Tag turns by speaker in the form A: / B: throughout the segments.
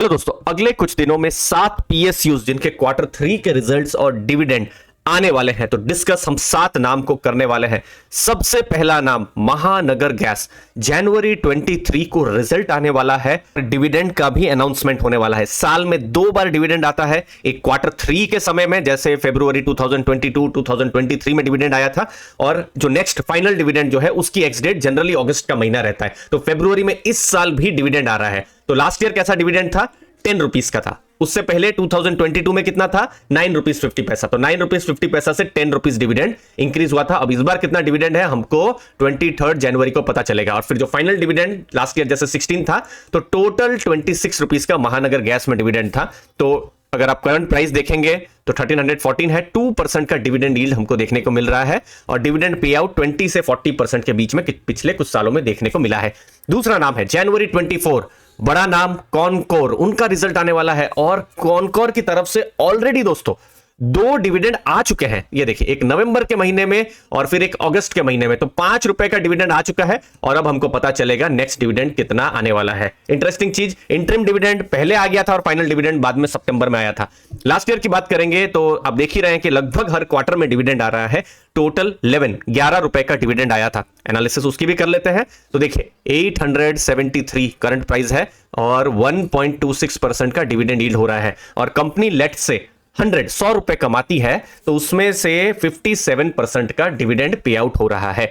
A: Hello दोस्तों, अगले कुछ दिनों में 7 पीएसयूज जिनके क्वार्टर 3 के रिजल्ट्स और डिविडेंड आने वाले हैं, तो डिस्कस हम 7 नाम को करने वाले हैं। सबसे पहला नाम महानगर गैस। जनवरी 23 को रिजल्ट आने वाला है, डिविडेंड का भी अनाउंसमेंट होने वाला है। साल में 2 बार डिविडेंड आता है, एक क्वार्टर 3 के समय में, जैसे फरवरी 2022 2023 में डिविडेंड आया था, और जो नेक्स्ट फाइनल डिविडेंड जो है उसकी एक्स डेट जनरली अगस्त का महीना रहता है। तो फरवरी में इस साल भी डिविडेंड आ रहा है। तो लास्ट ईयर कैसा डिविडेंड था? 10 रुपीज का था। उससे पहले 2022 में कितना था? 9 रुपीज 50 पैसा। तो 9 रुपीज 50 पैसा से 10 रुपीज डिविडेंड इंक्रीज हुआ था। अब इस बार कितना डिविडेंड है हमको 23 जनवरी को पता चलेगा। और फिर जो फाइनल डिविडेंड लास्ट ईयर जैसे 16 था, तो टोटल 26 रुपीज का महानगर गैस में डिविडेंड था। तो अगर आप करंट प्राइस देखेंगे तो 1314 है। 2% का डिविडेंड यील्ड हमको देखने को मिल रहा है, और डिविडेंड पे आउट 20 से 40% के बीच में पिछले कुछ सालों में देखने को मिला है। दूसरा नाम है जनवरी 24, बड़ा नाम कॉनकोर। उनका रिजल्ट आने वाला है, और कॉनकोर की तरफ से ऑलरेडी दोस्तों 2 डिविडेंड आ चुके हैं। ये देखिए, एक नवंबर के महीने में और फिर एक अगस्त के महीने में। तो 5 रुपए का डिविडेंड आ चुका है, और अब हमको पता चलेगा नेक्स्ट डिविडेंड कितना आने वाला है। इंटरेस्टिंग चीज, इंटरिम डिविडेंड पहले आ गया था और फाइनल डिविडेंड बाद में सितंबर में आया था। लास्ट ईयर की बात करेंगे तो आप देख ही रहे हैं कि लगभग हर क्वार्टर में डिविडेंड आ रहा है। टोटल 11 रुपए का डिविडेंड आया था। एनालिसिस उसकी भी कर लेते हैं। तो देखिए 873 करंट प्राइस है, और 1.26% का डिविडेंड यील्ड हो रहा है। और कंपनी लेट से 100 रुपए कमाती है, तो उसमें से 57% का डिविडेंड पे आउट हो रहा है।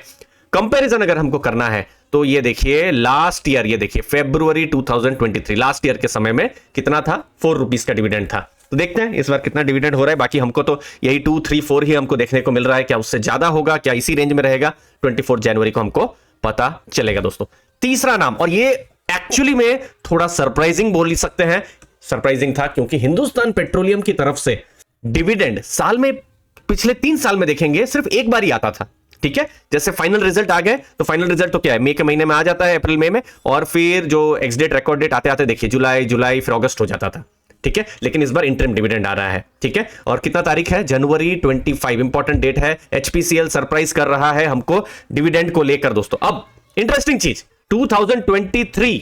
A: कंपैरिजन अगर हमको करना है तो ये देखिए लास्ट ईयर, ये देखिए फरवरी 2023 लास्ट ईयर के समय में कितना था? 4 रुपीज का डिविडेंड था। तो देखते हैं इस बार कितना डिविडेंड हो रहा है। बाकी हमको तो यही 2, 3, 4 ही हमको देखने को मिल रहा है। क्या उससे ज्यादा होगा, क्या इसी रेंज में रहेगा? 24 जनवरी को हमको पता चलेगा दोस्तों। तीसरा नाम, और ये एक्चुअली में थोड़ा सरप्राइजिंग बोल सकते हैं। सरप्राइजिंग था क्योंकि हिंदुस्तान पेट्रोलियम की तरफ से डिविडेंड साल में, पिछले 3 साल में देखेंगे सिर्फ एक बार ही आता था। ठीक है, जैसे फाइनल रिजल्ट आ गए तो फाइनल रिजल्ट तो क्या है, मई के महीने में आ जाता है, अप्रैल मई में, और फिर जो एक्स डेट रिकॉर्ड डेट आते आते देखिए जुलाई फिर अगस्त हो जाता था। ठीक है, लेकिन इस बार इंटरिम डिविडेंड आ रहा है। ठीक है, और कितना तारीख है? जनवरी 25, इंपॉर्टेंट डेट है। एचपीसीएल सरप्राइज कर रहा है हमको डिविडेंड को लेकर दोस्तों। अब इंटरेस्टिंग चीज, 2023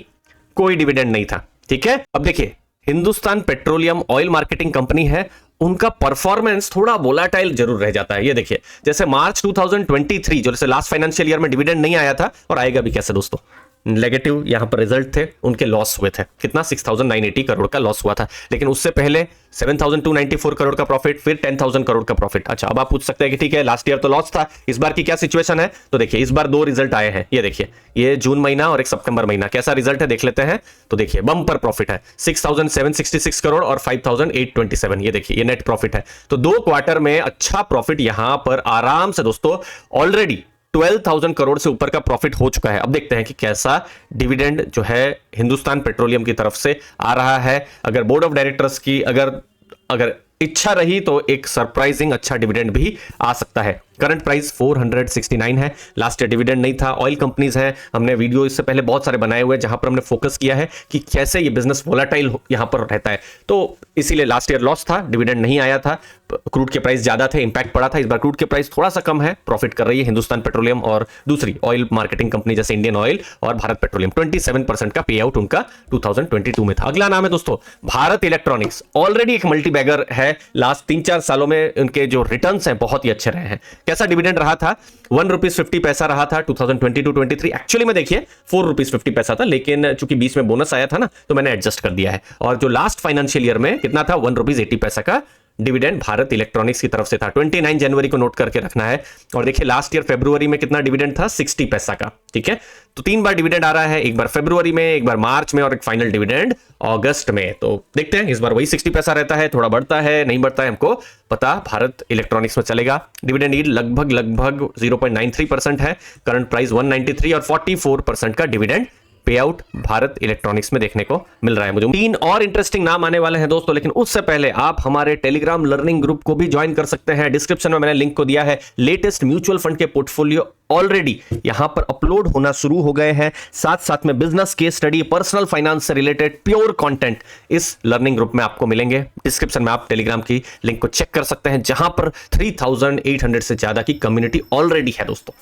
A: कोई डिविडेंड नहीं था। ठीक है, अब देखिए Hindustan petroleum oil marketing company है, उनका परफॉर्मेंस थोड़ा वोलाटाइल जरूर रह जाता है। ये देखिए, जैसे मार्च 2023 जो जैसे लास्ट फाइनेंशियल ईयर में डिविडेंड नहीं आया था, और आएगा भी कैसे दोस्तों, नेगेटिव यहां पर रिजल्ट थे, उनके लॉस हुए थे। कितना? 6,980 करोड़ का लॉस हुआ था। लेकिन उससे पहले 7,294 करोड़ का प्रॉफिट, फिर 10,000 करोड़ का प्रॉफिट। अच्छा, अब आप पूछ सकते हैं कि ठीक है लास्ट ईयर तो लॉस था, इस बार की क्या सिचुएशन है? तो देखिए इस बार 2 रिजल्ट आए हैं। ये देखिए, ये जून महीना और एक सितंबर महीना, कैसा रिजल्ट है देख लेते हैं। तो देखिए बम्पर प्रॉफिट है, 6,766 करोड़ और 5,827। ये देखिए, ये नेट प्रॉफिट है। तो 2 क्वार्टर में अच्छा प्रॉफिट यहां पर आराम से दोस्तों, ऑलरेडी 12,000 करोड़ से ऊपर का प्रॉफिट हो चुका है। अब देखते हैं कि कैसा डिविडेंड जो है हिंदुस्तान पेट्रोलियम की तरफ से आ रहा है। अगर बोर्ड ऑफ डायरेक्टर्स की अगर इच्छा रही तो एक सरप्राइजिंग अच्छा डिविडेंड भी आ सकता है। करंट प्राइस 469 है। लास्ट ईयर डिविडेंड नहीं था। ऑयल कंपनीज हैं, हमने वीडियो इससे पहले बहुत सारे बनाए हुए हैं जहां पर हमने फोकस किया है कि कैसे ये बिजनेस वोलाटाइल यहां पर रहता है। तो इसीलिए लास्ट ईयर लॉस था, डिविडेंड नहीं आया था, क्रूड के प्राइस ज्यादा थे, इंपैक्ट पड़ा था। इस बार क्रूड के प्राइस थोड़ा सा कम है, प्रॉफिट कर रही है हिंदुस्तान पेट्रोलियम और दूसरी ऑयल मार्केटिंग कंपनी जैसे इंडियन ऑयल और भारत पेट्रोलियम। 27% का पे आउट उनका 2022 में था। अगला नाम है दोस्तों भारत इलेक्ट्रॉनिक्स। ऑलरेडी एक मल्टी बैगर है, लास्ट 3-4 सालों में उनके जो रिटर्न्स हैं बहुत ही अच्छे रहे हैं। कैसा डिविडेंड रहा था? 1 रुपीज 50 पैसा रहा था 2022-23। एक्चुअली में देखिए 4 रुपीज 50 पैसा था, लेकिन चूंकि बीच में बोनस आया था ना, तो मैंने एडजस्ट कर दिया है। और जो लास्ट फाइनेंशियल ईयर में कितना था? 1 रुपीज 80 पैसा का डिविडेंड भारत इलेक्ट्रॉनिक्स की तरफ से था। 29 जनवरी को नोट करके रखना है। और देखिए लास्ट ईयर फरवरी में कितना डिविडेंड था? 60 पैसा का। ठीक है, तो 3 बार डिविडेंड आ रहा है, एक बार फरवरी में, एक बार मार्च में, और एक फाइनल डिविडेंड अगस्त में। तो देखते हैं इस बार वही 60 पैसा रहता है, थोड़ा बढ़ता है, नहीं बढ़ता है, हमको पता भारत इलेक्ट्रॉनिक्स में चलेगा। डिविडेंड यील्ड लगभग 0.93% है। करंट प्राइस 193 और 44% का dividend pay out Bharat electronics में देखने को मिल रहा है। मुझे 3 और इंटरेस्टिंग नाम आने वाले हैं दोस्तों, लेकिन उससे पहले आप हमारे टेलीग्राम लर्निंग ग्रुप को भी ज्वाइन कर सकते हैं। डिस्क्रिप्शन में मैंने लिंक को दिया है। लेटेस्ट म्यूचुअल फंड के पोर्टफोलियो ऑलरेडी यहां पर अपलोड होना शुरू हो गए हैं। साथ साथ में business case study, personal finance से रिलेटेड प्योर कंटेंट इस लर्निंग ग्रुप में आपको मिलेंगे। डिस्क्रिप्शन में आप टेलीग्राम की लिंक को चेक कर सकते हैं, जहां पर 3,800 से ज्यादा की कम्युनिटी ऑलरेडी है दोस्तों।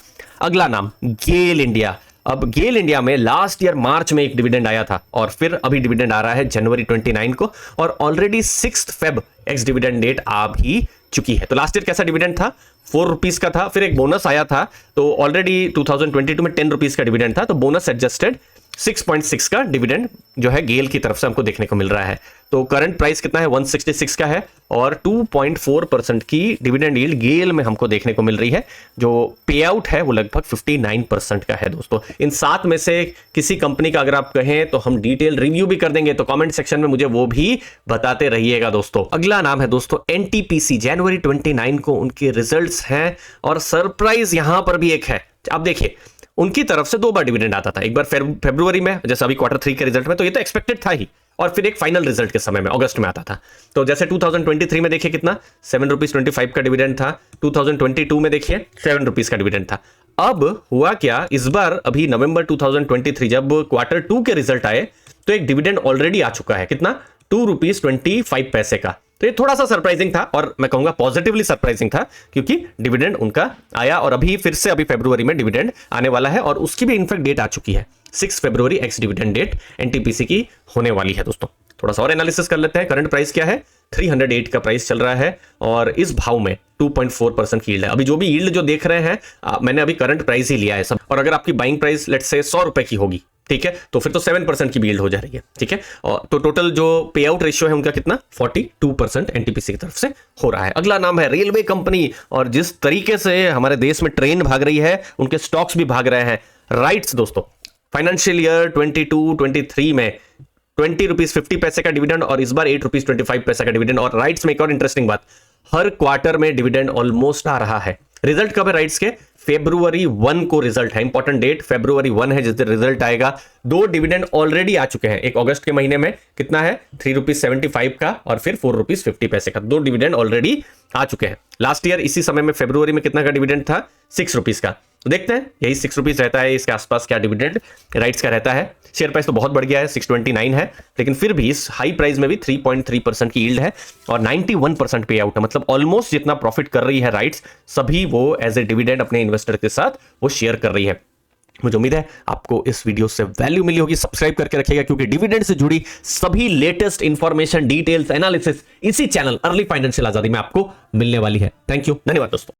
A: अगला नाम गेल इंडिया। अब गेल इंडिया में लास्ट ईयर मार्च में एक डिविडेंड आया था और फिर अभी डिविडेंड आ रहा है जनवरी 29 को और already 6 Feb ex dividend date आ भी चुकी है। तो लास्ट ईयर कैसा डिविडेंड था, 4 रुपीज का था, फिर एक बोनस आया था, तो ऑलरेडी 2022 में 10 रुपीज का डिविडेंड था, तो बोनस एडजस्टेड 6.6 का डिविडेंड जो है गेल की तरफ से हमको देखने को मिल रहा है। तो करंट प्राइस कितना है, 166 का है और 2.4% की डिविडेंड यील्ड गेल में हमको देखने को मिल रही है। जो पे आउट है वो लगभग 59% का है दोस्तों। इन 7 में से किसी कंपनी का अगर आप कहें तो हम डिटेल रिव्यू भी कर देंगे, तो कमेंट सेक्शन में मुझे वो भी बताते रहिएगा दोस्तों। अगला नाम है दोस्तों एनटीपीसी, जनवरी 29 को उनके रिजल्ट्स हैं और सरप्राइज यहां पर भी एक है। अब देखिए, उनकी तरफ से 2 बार डिविडेंड आता था, एक बार फरवरी में जैसे अभी क्वार्टर 3 के रिजल्ट में, तो ये तो एक्सपेक्टेड था ही, और फिर एक फाइनल रिजल्ट के समय में अगस्त में आता था। तो जैसे 2023 में देखिए कितना 7.25 का डिविडेंड था, 2022 में देखिए 7 रुपीज का डिविडेंड था। अब हुआ क्या, इस बार अभी नवंबर 2023 जब क्वार्टर 2 के रिजल्ट आए तो एक डिविडेंड ऑलरेडी आ चुका है, कितना 2.25 रुपीज का। तो ये थोड़ा सा सरप्राइजिंग था और मैं कहूंगा पॉजिटिवली सरप्राइजिंग था, क्योंकि डिविडेंड उनका आया और अभी फिर से अभी फरवरी में डिविडेंड आने वाला है और उसकी भी इनफैक्ट डेट आ चुकी है, 6 फरवरी एक्स डिविडेंड डेट एनटीपीसी की होने वाली है दोस्तों। थोड़ा सा और एनालिसिस कर लेते हैं। करंट प्राइस क्या है, 308 का प्राइस चल रहा है और इस भाव में 2.4% की यील्ड है। अभी जो भी यील्ड जो देख रहे हैं मैंने अभी करंट प्राइस ही लिया है सब, और अगर आपकी बाइंग प्राइस लेट्स से 100 रुपए की होगी, ठीक है, तो फिर तो 7% की यील्ड हो जा रही है, ठीक है। और तो टोटल जो पे आउट रेशियो है उनका कितना 42% एनटीपीसी की तरफ से हो रहा है। अगला नाम है रेलवे कंपनी, और जिस तरीके से हमारे देश में ट्रेन भाग रही है उनके स्टॉक्स भी भाग रहे हैं। राइट्स दोस्तों, फाइनेंशियल ईयर 22-23 में 20 रुपीज 50 पैसे का डिविडेंड और इस बार 8 रुपीज 25 पैसे का डिविडेंड। और राइट्स में एक और इंटरेस्टिंग बात, हर क्वार्टर में डिविडेंड ऑलमोस्ट आ रहा है। रिजल्ट कब है राइट्स के, फरवरी 1 को रिजल्ट है, इंपॉर्टेंट डेट फरवरी 1 है जिस दिन रिजल्ट आएगा। 2 डिविडेंड ऑलरेडी आ चुके हैं, एक अगस्त के महीने में कितना है 3.75 का और फिर 4.50 पैसे का। 2 डिविडेंड ऑलरेडी आ चुके हैं। लास्ट ईयर इसी समय में फरवरी में कितना का डिविडेंड था, 6 रुपीज का। तो देखते हैं यही 6 रुपीज रहता है, इसके आसपास क्या डिविडेंड राइट्स का रहता है। शेयर प्राइस तो बहुत बढ़ गया है, 629 है, लेकिन फिर भी इस हाई प्राइस में भी 3.3% की यील्ड है और 91% पे आउट है। मतलब ऑलमोस्ट जितना प्रॉफिट कर रही है राइट्स, सभी वो एज ए डिविडेंड अपने इन्वेस्टर के साथ वो शेयर कर रही है। मुझे उम्मीद है आपको इस वीडियो से वैल्यू मिली होगी। सब्सक्राइब करके रखिएगा, क्योंकि डिविडेंड से जुड़ी सभी लेटेस्ट इंफॉर्मेशन, डिटेल्स, एनालिसिस इसी चैनल अर्ली फाइनेंशियल आजादी में आपको मिलने वाली है। थैंक यू, धन्यवाद दोस्तों।